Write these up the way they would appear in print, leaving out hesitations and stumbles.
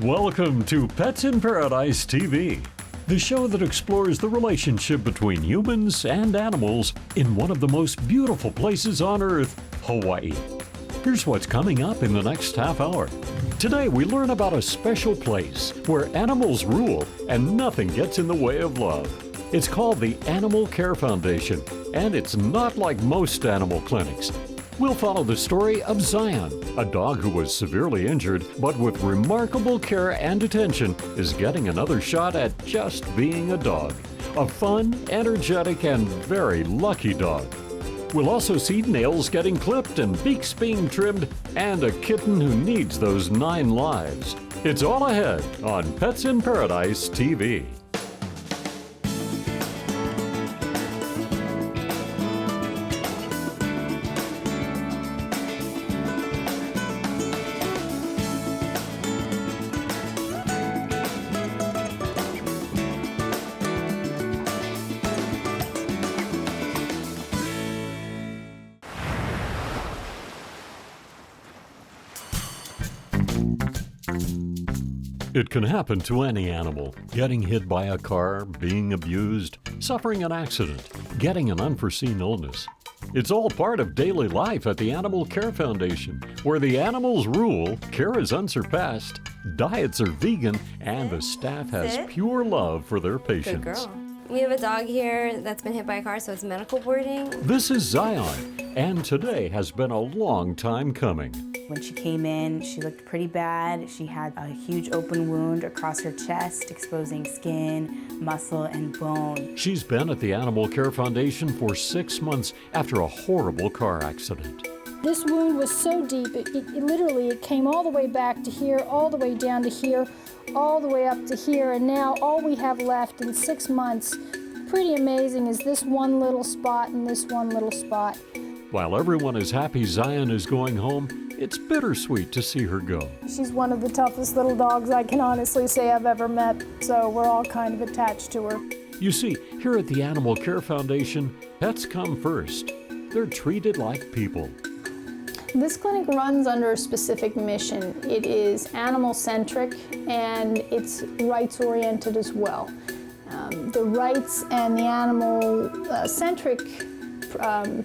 Welcome to Pets in Paradise TV, the show that explores the relationship between humans and animals in one of the most beautiful places on Earth, Hawaii. Here's what's coming up in the next half hour. Today we learn about a special place where animals rule and nothing gets in the way of love. It's called the Animal Care Foundation, and it's not like most animal clinics. We'll follow the story of Zion, a dog who was severely injured, but with remarkable care and attention is getting another shot at just being a dog. A fun, energetic, and very lucky dog. We'll also see nails getting clipped and beaks being trimmed, and a kitten who needs those 9 lives. It's all ahead on Pets in Paradise TV. It can happen to any animal. Getting hit by a car, being abused, suffering an accident, getting an unforeseen illness. It's all part of daily life at the Animal Care Foundation, where the animals rule, care is unsurpassed, diets are vegan, and the staff has pure love for their patients. Good girl. We have a dog here that's been hit by a car, so it's medical boarding. This is Zion, and today has been a long time coming. When she came in, she looked pretty bad. She had a huge open wound across her chest, exposing skin, muscle, and bone. She's been at the Animal Care Foundation for 6 months after a horrible car accident. This wound was so deep, it came all the way back to here, all the way down to here, all the way up to here, and now all we have left in 6 months, pretty amazing, is this one little spot and this one little spot. While everyone is happy Zion is going home, it's bittersweet to see her go. She's one of the toughest little dogs I can honestly say I've ever met, so we're all kind of attached to her. You see, here at the Animal Care Foundation, pets come first. They're treated like people. This clinic runs under a specific mission. It is animal-centric and it's rights-oriented as well. The rights and the animal-centric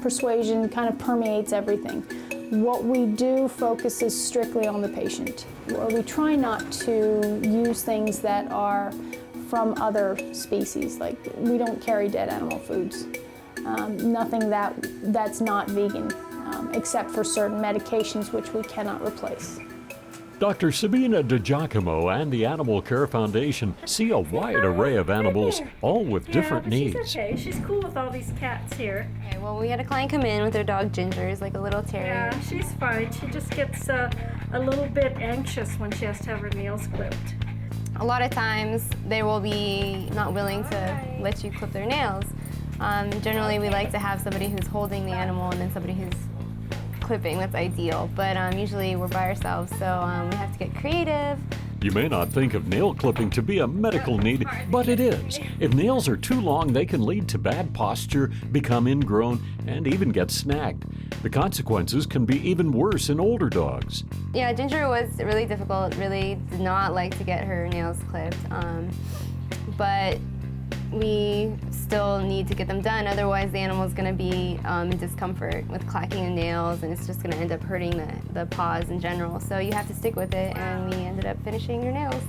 persuasion kind of permeates everything. What we do focuses strictly on the patient. We try not to use things that are from other species, like we don't carry dead animal foods. Nothing that's not vegan, except for certain medications which we cannot replace. Dr. Sabina DiGiacomo and the Animal Care Foundation see a wide array of animals, all with different needs. She's okay. She's cool with all these cats here. Okay, well, we had a client come in with their dog Ginger, is like a little terrier. Yeah, she's fine. She just gets a little bit anxious when she has to have her nails clipped. A lot of times they will be not willing to let you clip their nails. Generally, we like to have somebody who's holding the animal and then somebody who's clipping. That's ideal, but usually we're by ourselves, so we have to get creative. You may not think of nail clipping to be a medical need, but it is. If nails are too long, they can lead to bad posture, become ingrown, and even get snagged. The consequences can be even worse in older dogs. Yeah, Ginger was really difficult, really did not like to get her nails clipped, but we still need to get them done, otherwise the animal's going to be in discomfort with clacking the nails, and it's just going to end up hurting the paws in general. So you have to stick with it, and we ended up finishing your nails.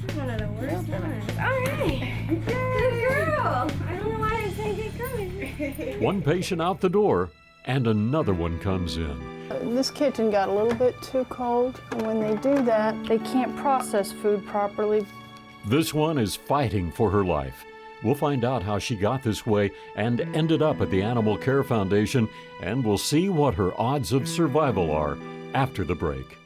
This is one of the worst ones. All right. Good girl. I don't know why I didn't get coming. One patient out the door, and another one comes in. This kitten got a little bit too cold, and when they do that, they can't process food properly. This one is fighting for her life. We'll find out how she got this way and ended up at the Animal Care Foundation, and we'll see what her odds of survival are after the break.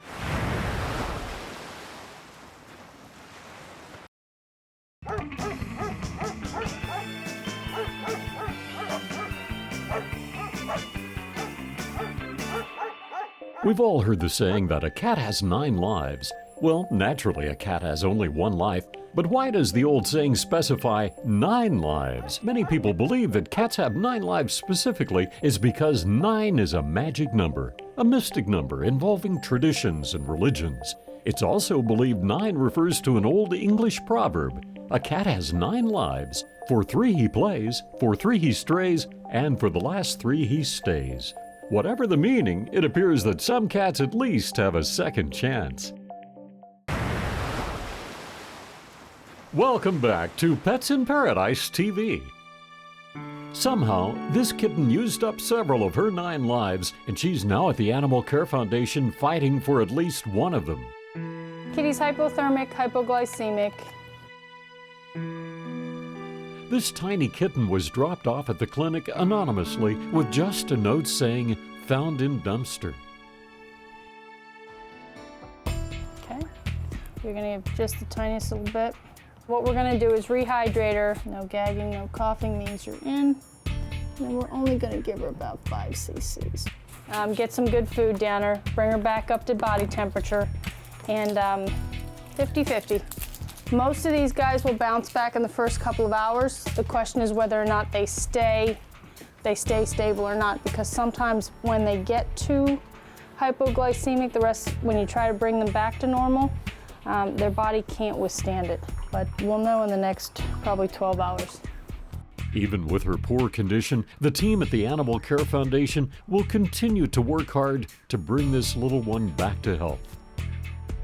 We've all heard the saying that a cat has 9 lives. Well, naturally, a cat has only 1 life. But why does the old saying specify 9 lives? Many people believe that cats have 9 lives specifically is because 9 is a magic number, a mystic number involving traditions and religions. It's also believed 9 refers to an old English proverb. A cat has 9 lives. For 3 he plays, for 3 he strays, and for the last 3 he stays. Whatever the meaning, it appears that some cats at least have a second chance. Welcome back to Pets in Paradise TV. Somehow, this kitten used up several of her 9 lives, and she's now at the Animal Care Foundation fighting for at least one of them. Kitty's hypothermic, hypoglycemic. This tiny kitten was dropped off at the clinic anonymously with just a note saying, "Found in dumpster." Okay, you're gonna give just the tiniest little bit. What we're gonna do is rehydrate her. No gagging, no coughing, these are in. And we're only gonna give her about 5 cc's. Get some good food down her, bring her back up to body temperature, and 50-50. Most of these guys will bounce back in the first couple of hours. The question is whether or not they stay stable or not, because sometimes when they get too hypoglycemic, when you try to bring them back to normal, their body can't withstand it. But we'll know in the next probably 12 hours. Even with her poor condition, the team at the Animal Care Foundation will continue to work hard to bring this little one back to health.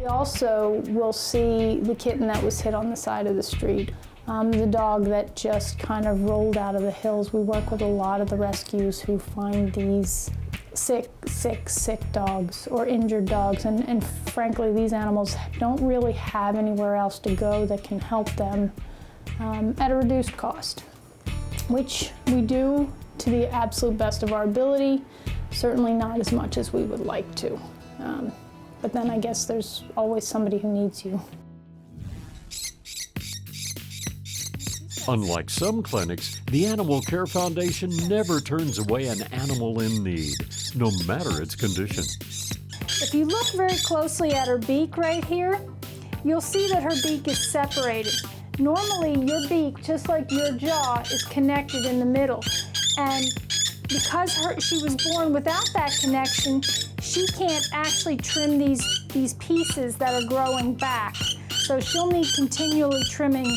We also will see the kitten that was hit on the side of the street, the dog that just kind of rolled out of the hills. We work with a lot of the rescues who find these sick dogs or injured dogs, and frankly, these animals don't really have anywhere else to go that can help them at a reduced cost, which we do to the absolute best of our ability, certainly not as much as we would like to. But then I guess there's always somebody who needs you. Unlike some clinics, the Animal Care Foundation never turns away an animal in need, no matter its condition. If you look very closely at her beak right here, you'll see that her beak is separated. Normally, your beak, just like your jaw, is connected in the middle. And because she was born without that connection, she can't actually trim these pieces that are growing back. So she'll need continually trimming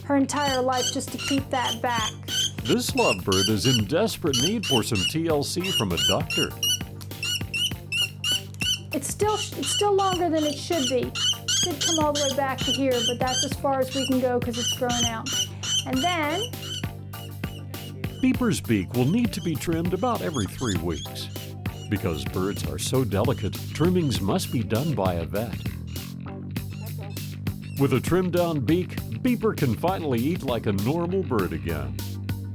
her entire life just to keep that back. This lovebird is in desperate need for some TLC from a doctor. It's still longer than it should be. It should come all the way back to here, but that's as far as we can go because it's grown out. And then Beeper's beak will need to be trimmed about every 3 weeks. Because birds are so delicate, trimmings must be done by a vet. With a trimmed down beak, Beeper can finally eat like a normal bird again.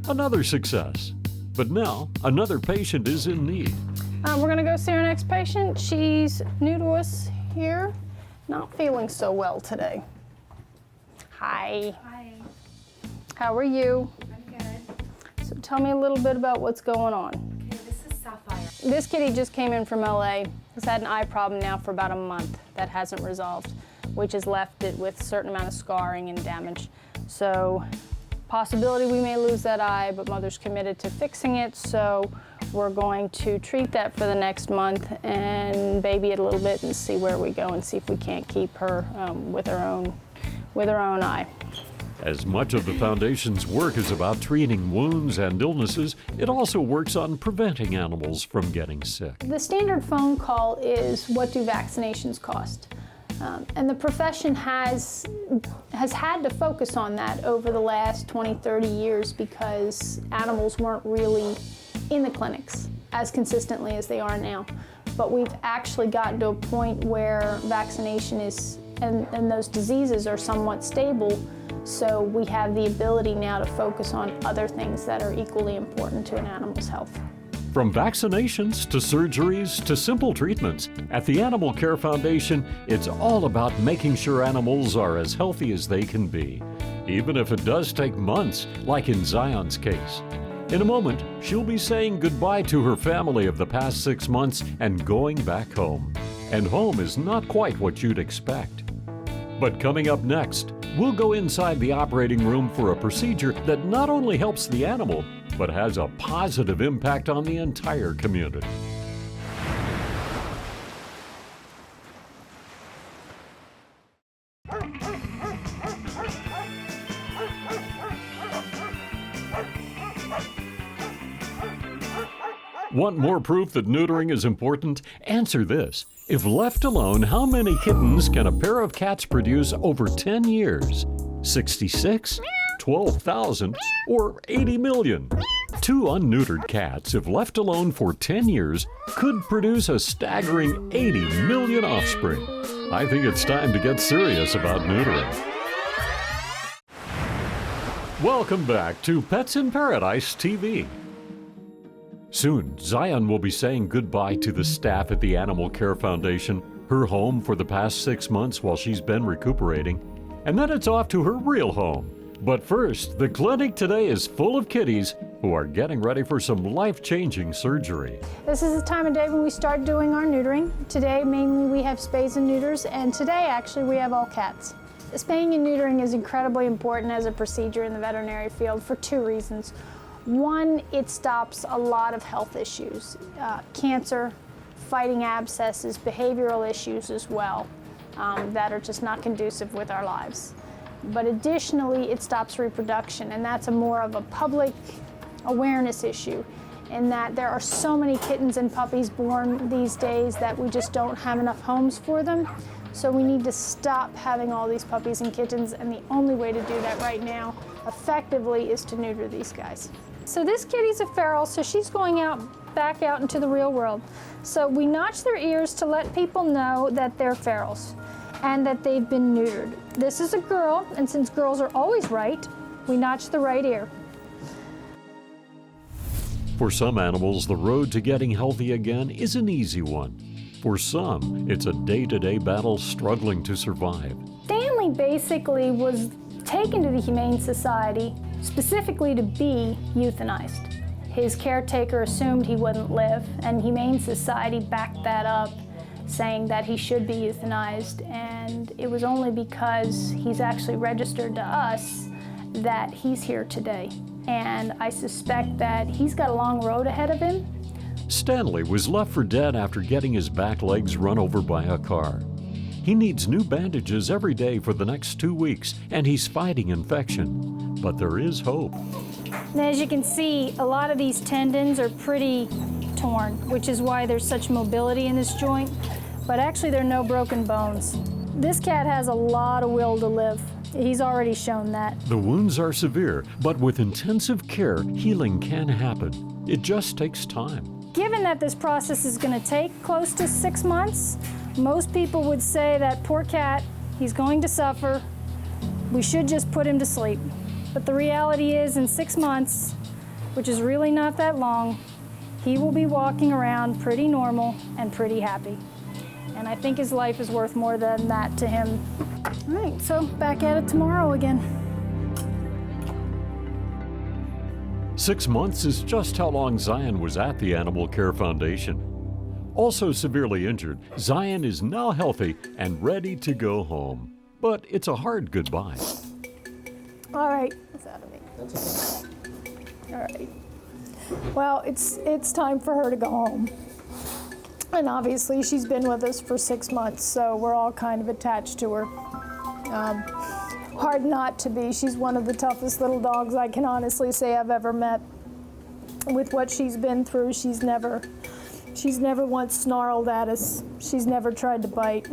Another success. But now, another patient is in need. we're gonna go see our next patient. She's new to us here, not feeling so well today. Hi. Hi. How are you? I'm good. So tell me a little bit about what's going on. Okay, this is Sapphire. This kitty just came in from LA. He's had an eye problem now for about a month that hasn't resolved, which has left it with a certain amount of scarring and damage. So, possibility we may lose that eye, but Mother's committed to fixing it, so we're going to treat that for the next month and baby it a little bit and see where we go and see if we can't keep her with her own eye. As much of the Foundation's work is about treating wounds and illnesses, it also works on preventing animals from getting sick. The standard phone call is, what do vaccinations cost? And the profession has had to focus on that over the last 20, 30 years because animals weren't really in the clinics as consistently as they are now. But we've actually gotten to a point where vaccination is, and those diseases are somewhat stable, so we have the ability now to focus on other things that are equally important to an animal's health. From vaccinations to surgeries to simple treatments, at the Animal Care Foundation, it's all about making sure animals are as healthy as they can be, even if it does take months, like in Zion's case. In a moment, she'll be saying goodbye to her family of the past 6 months and going back home. And home is not quite what you'd expect. But coming up next, we'll go inside the operating room for a procedure that not only helps the animal, but has a positive impact on the entire community. Want more proof that neutering is important? Answer this. If left alone, how many kittens can a pair of cats produce over 10 years? 66? 12,000? Or 80 million? 2 unneutered cats, if left alone for 10 years, could produce a staggering 80 million offspring. I think it's time to get serious about neutering. Welcome back to Pets in Paradise TV. Soon, Zion will be saying goodbye to the staff at the Animal Care Foundation, her home for the past 6 months while she's been recuperating, and then it's off to her real home. But first, the clinic today is full of kitties who are getting ready for some life-changing surgery. This is the time of day when we start doing our neutering. Today, mainly we have spays and neuters, and today, actually, we have all cats. Spaying and neutering is incredibly important as a procedure in the veterinary field for 2 reasons. One, it stops a lot of health issues, cancer, fighting abscesses, behavioral issues as well, that are just not conducive with our lives. But additionally, it stops reproduction, and that's more of a public awareness issue, in that there are so many kittens and puppies born these days that we just don't have enough homes for them. So we need to stop having all these puppies and kittens, and the only way to do that right now effectively is to neuter these guys. So this kitty's a feral, so she's going back out into the real world. So we notch their ears to let people know that they're ferals and that they've been neutered. This is a girl, and since girls are always right, we notch the right ear. For some animals, the road to getting healthy again is an easy one. For some, it's a day-to-day battle struggling to survive. Stanley basically was taken to the Humane Society specifically to be euthanized. His caretaker assumed he wouldn't live, and Humane Society backed that up, saying that he should be euthanized, and it was only because he's actually registered to us that he's here today. And I suspect that he's got a long road ahead of him. Stanley was left for dead after getting his back legs run over by a car. He needs new bandages every day for the next 2 weeks, and he's fighting infection. But there is hope. And as you can see, a lot of these tendons are pretty torn, which is why there's such mobility in this joint, but actually there are no broken bones. This cat has a lot of will to live. He's already shown that. The wounds are severe, but with intensive care, healing can happen. It just takes time. Given that this process is going to take close to 6 months, most people would say that poor cat, he's going to suffer. We should just put him to sleep. But the reality is, in 6 months, which is really not that long, he will be walking around pretty normal and pretty happy. And I think his life is worth more than that to him. All right, so back at it tomorrow again. 6 months is just how long Zion was at the Animal Care Foundation. Also severely injured, Zion is now healthy and ready to go home. But it's a hard goodbye. All right, what's out of me? That's okay. All right. Well, it's time for her to go home. And obviously she's been with us for 6 months, so we're all kind of attached to her. Hard not to be. She's one of the toughest little dogs I can honestly say I've ever met. With what she's been through, she's never once snarled at us. She's never tried to bite.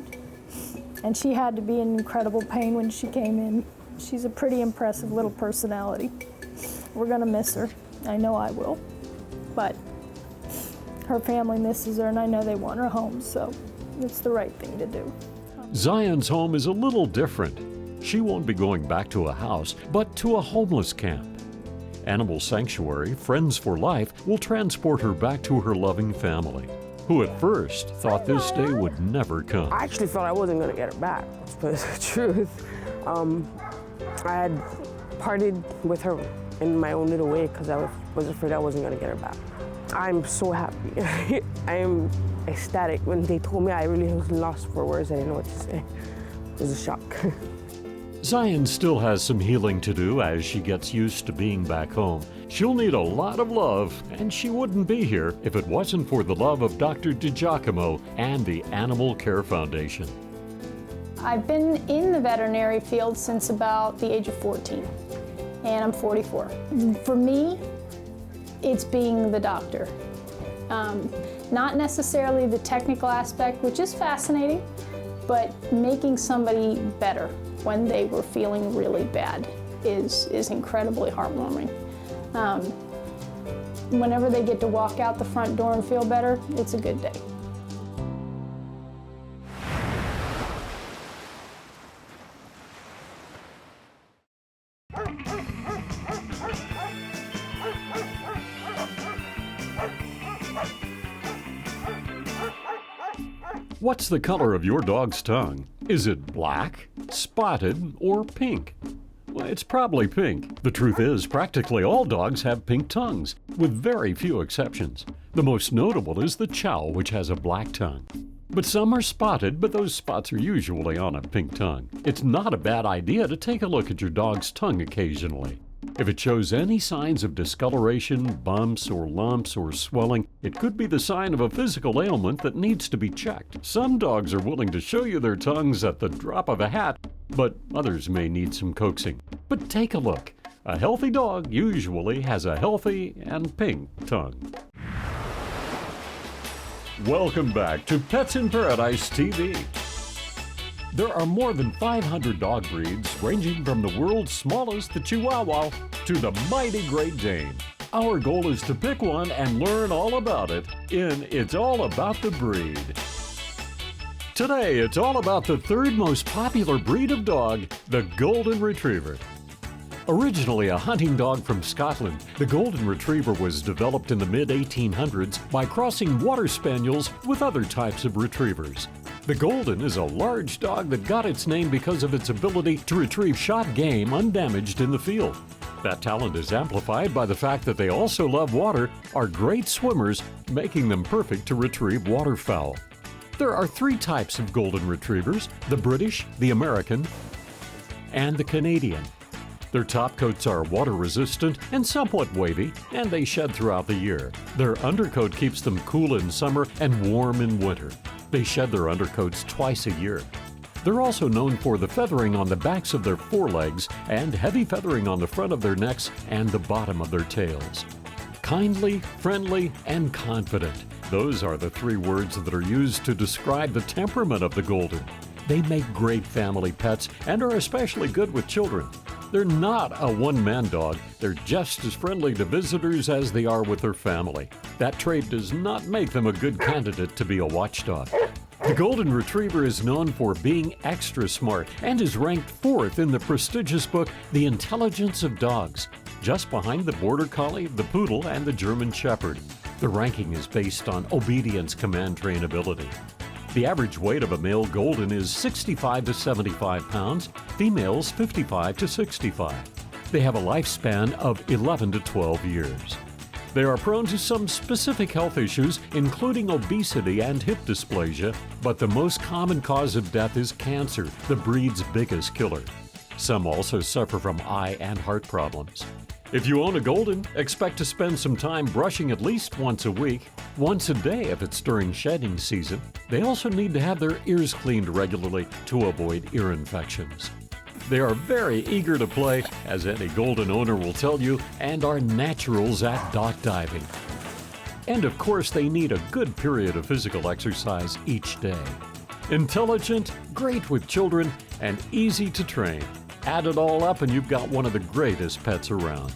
And she had to be in incredible pain when she came in. She's a pretty impressive little personality. We're gonna miss her. I know I will. But her family misses her, and I know they want her home, so it's the right thing to do. Zion's home is a little different. She won't be going back to a house, but to a homeless camp. Animal Sanctuary, Friends for Life, will transport her back to her loving family, who at first thought this day would never come. I actually felt I wasn't gonna get her back, but it's the truth. I had partied with her in my own little way because I was afraid I wasn't gonna get her back. I'm so happy. I am ecstatic. When they told me, I really was lost for words. I didn't know what to say. It was a shock. Zion still has some healing to do as she gets used to being back home. She'll need a lot of love, and she wouldn't be here if it wasn't for the love of Dr. DiGiacomo and the Animal Care Foundation. I've been in the veterinary field since about the age of 14, and I'm 44. For me, it's being the doctor. Not necessarily the technical aspect, which is fascinating, but making somebody better when they were feeling really bad is incredibly heartwarming. Whenever they get to walk out the front door and feel better, it's a good day. What's the color of your dog's tongue? Is it black, spotted, or pink? Well, it's probably pink. The truth is, practically all dogs have pink tongues, with very few exceptions. The most notable is the Chow, which has a black tongue. But some are spotted, but those spots are usually on a pink tongue. It's not a bad idea to take a look at your dog's tongue occasionally. If it shows any signs of discoloration, bumps or lumps or swelling, it could be the sign of a physical ailment that needs to be checked. Some dogs are willing to show you their tongues at the drop of a hat, but others may need some coaxing. But take a look. A healthy dog usually has a healthy and pink tongue. Welcome back to Pets in Paradise TV. There are more than 500 dog breeds, ranging from the world's smallest, the Chihuahua, to the mighty Great Dane. Our goal is to pick one and learn all about it in It's All About the Breed. Today, it's all about the third most popular breed of dog, the Golden Retriever. Originally a hunting dog from Scotland, the Golden Retriever was developed in the mid-1800s by crossing Water Spaniels with other types of retrievers. The Golden is a large dog that got its name because of its ability to retrieve shot game undamaged in the field. That talent is amplified by the fact that they also love water, are great swimmers, making them perfect to retrieve waterfowl. There are three types of Golden Retrievers: the British, the American, and the Canadian. Their top coats are water resistant and somewhat wavy, and they shed throughout the year. Their undercoat keeps them cool in summer and warm in winter. They shed their undercoats twice a year. They're also known for the feathering on the backs of their forelegs and heavy feathering on the front of their necks and the bottom of their tails. Kindly, friendly, and confident. Those are the three words that are used to describe the temperament of the Golden. They make great family pets and are especially good with children. They're not a one-man dog. They're just as friendly to visitors as they are with their family. That trait does not make them a good candidate to be a watchdog. The Golden Retriever is known for being extra smart and is ranked 4th in the prestigious book The Intelligence of Dogs, just behind the Border Collie, the Poodle, and the German Shepherd. The ranking is based on obedience command trainability. The average weight of a male Golden is 65 to 75 pounds, females 55 to 65. They have a lifespan of 11 to 12 years. They are prone to some specific health issues, including obesity and hip dysplasia, but the most common cause of death is cancer, the breed's biggest killer. Some also suffer from eye and heart problems. If you own a Golden, expect to spend some time brushing at least once a week, once a day if it's during shedding season. They also need to have their ears cleaned regularly to avoid ear infections. They are very eager to play, as any Golden owner will tell you, and are naturals at dock diving. And of course, they need a good period of physical exercise each day. Intelligent, great with children, and easy to train. Add it all up and you've got one of the greatest pets around.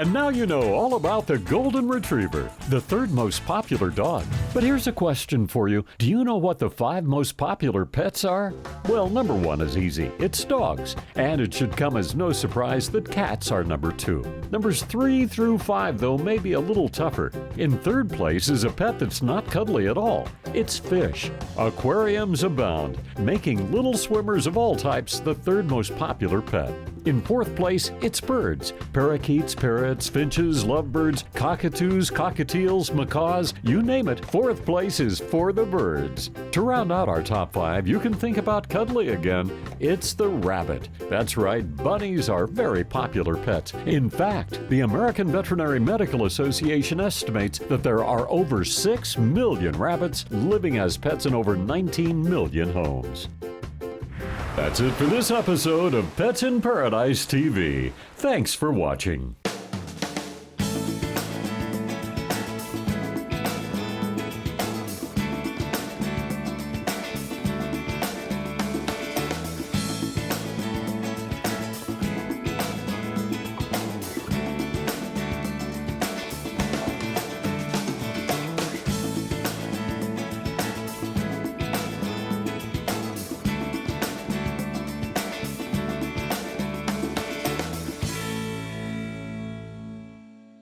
And now you know all about the Golden Retriever, the third most popular dog. But here's a question for you. Do you know what the 5 most popular pets are? Well, number 1 is easy. It's dogs. And it should come as no surprise that cats are number 2. Numbers 3 through 5, though, may be a little tougher. In third place is a pet that's not cuddly at all. It's fish. Aquariums abound, making little swimmers of all types the third most popular pet. In fourth place, it's birds. Parakeets, parrots, finches, lovebirds, cockatoos, cockatiels, macaws, you name it. Fourth place is for the birds. To round out our top 5, you can think about cuddly again. It's the rabbit. That's right, bunnies are very popular pets. In fact, the American Veterinary Medical Association estimates that there are over 6 million rabbits living as pets in over 19 million homes. That's it for this episode of Pets in Paradise TV. Thanks for watching.